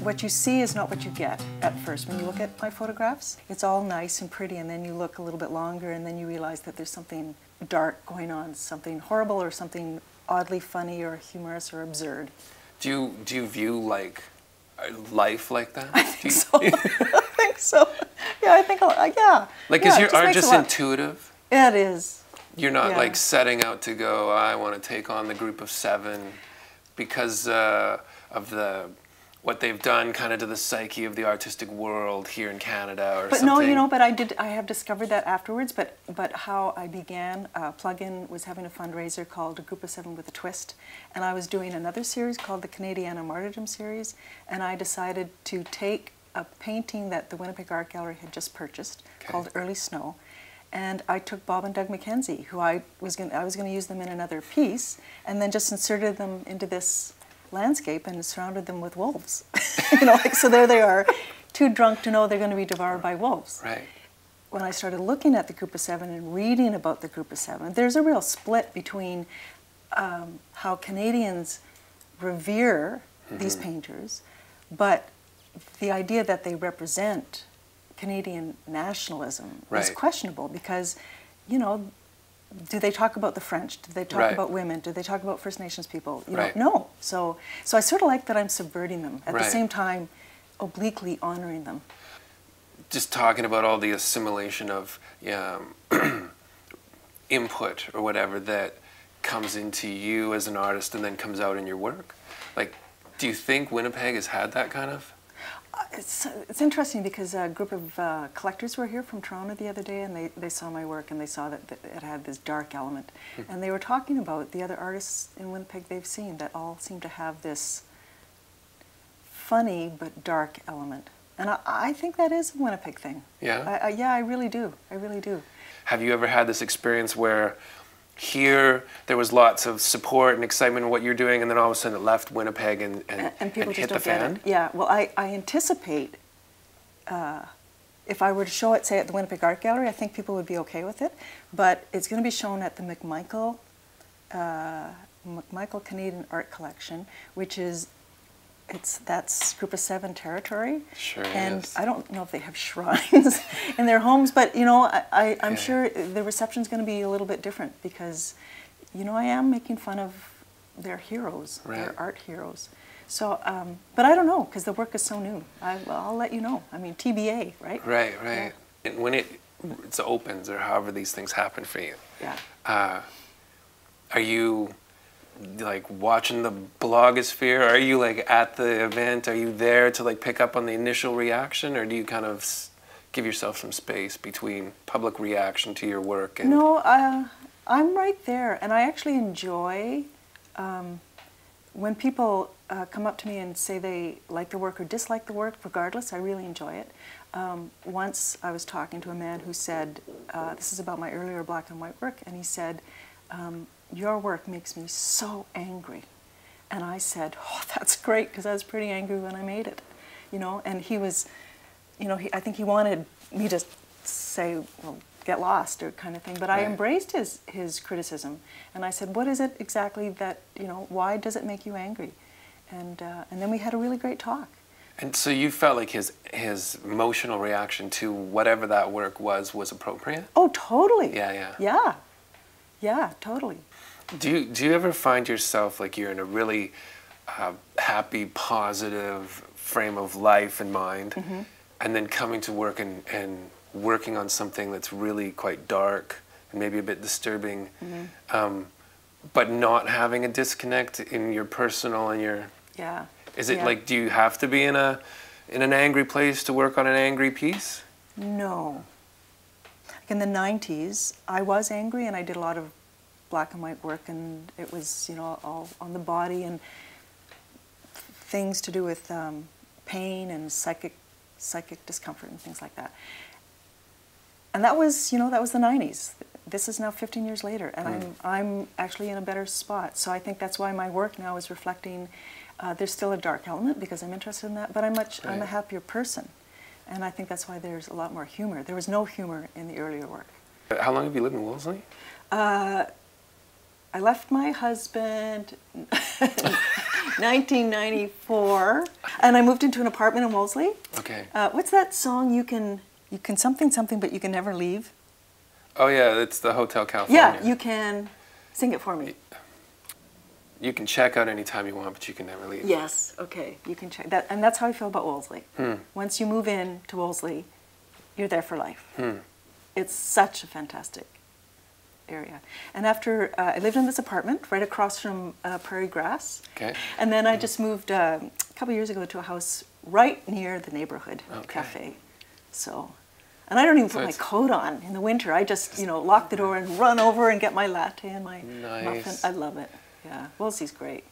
what you see is not what you get at first. When you look at my photographs, it's all nice and pretty, and then you look a little bit longer and then you realize that there's something dark going on, something horrible or something oddly funny or humorous or absurd. Do you view like life like that? I think so. I think so. Yeah, I think, yeah. Like, yeah, is your art just intuitive? Yeah, it is. You're not like setting out to go, I want to take on the group of 7 because of what they've done kind of to the psyche of the artistic world here in Canada or something. No, you know, but I have discovered that afterwards, but how I began, Plug-in was having a fundraiser called A Group of 7 with a Twist, and I was doing another series called the Canadiana Martyrdom series, and I decided to take a painting that the Winnipeg Art Gallery had just purchased called Early Snow, and I took Bob and Doug McKenzie, who I was going to use them in another piece, and then just inserted them into this landscape and surrounded them with wolves. You know, like, so there they are, too drunk to know they're going to be devoured by wolves. Right. When I started looking at the Group of 7 and reading about the Group of 7, there's a real split between how Canadians revere these painters, but the idea that they represent Canadian nationalism is questionable because, you know, do they talk about the French? Do they talk about women? Do they talk about First Nations people? You know, no. So I sort of like that I'm subverting them at the same time, obliquely honoring them. Just talking about all the assimilation of input or whatever that comes into you as an artist and then comes out in your work. Like, do you think Winnipeg has had that kind of? It's interesting because a group of collectors were here from Toronto the other day, and they saw my work and they saw that it had this dark element. And they were talking about the other artists in Winnipeg they've seen that all seem to have this funny but dark element. And I think that is a Winnipeg thing. Yeah? Yeah, I really do. I really do. Have you ever had this experience where here there was lots of support and excitement in what you're doing, and then all of a sudden it left Winnipeg and people hit just the fan? Yeah, well, I anticipate if I were to show it, say, at the Winnipeg Art Gallery, I think people would be okay with it. But it's going to be shown at the McMichael Canadian Art Collection, which is that's Group of 7 territory. Sure and is. I don't know if they have shrines in their homes, but you know, I'm sure the reception's going to be a little bit different because, you know, I am making fun of their heroes, their art heroes. So, but I don't know because the work is so new. I'll let you know. I mean, TBA, right? Right. Yeah. And when it opens or however these things happen for you, are you like watching the blogosphere? Are you like at the event? Are you there to like pick up on the initial reaction, or do you kind of give yourself some space between public reaction to your work? And no, I'm right there, and I actually enjoy when people come up to me and say they like the work or dislike the work. Regardless, I really enjoy it. Once I was talking to a man who said, this is about my earlier black and white work, and he said, your work makes me so angry. And I said, oh, that's great, because I was pretty angry when I made it, you know. And he was, you know, I think he wanted me to say, well, get lost or kind of thing. But I embraced his criticism, and I said, what is it exactly that, you know, why does it make you angry? And then we had a really great talk. And so you felt like his emotional reaction to whatever that work was appropriate? Oh, totally. Yeah, totally. Do you ever find yourself like you're in a really happy, positive frame of life and mind, and then coming to work and working on something that's really quite dark and maybe a bit disturbing, but not having a disconnect in your personal and your... Yeah. Is it like, do you have to be in an angry place to work on an angry piece? No. Like in the 90s, I was angry and I did a lot of black and white work, and it was, you know, all on the body and things to do with pain and psychic discomfort and things like that. And that was, you know, that was the 90s. This is now 15 years later, and I'm actually in a better spot. So I think that's why my work now is reflecting. There's still a dark element because I'm interested in that, but I'm a happier person, and I think that's why there's a lot more humor. There was no humor in the earlier work. How long have you lived in Wolseley? I left my husband 1994, and I moved into an apartment in Wolseley. Okay. What's that song? You can something something, but you can never leave. Oh yeah, it's the Hotel California. Yeah, you can sing it for me. You can check out anytime you want, but you can never leave. Yes. Okay. You can check that, and that's how I feel about Wolseley. Once you move in to Wolseley, you're there for life. It's such a fantastic area. And after I lived in this apartment right across from Prairie Grass. Okay. And then I just moved a couple years ago to a house right near the neighborhood cafe. So, and I don't even put my coat on in the winter. I just, lock the door and run over and get my latte and my muffin. I love it. Yeah, Wolseley's great.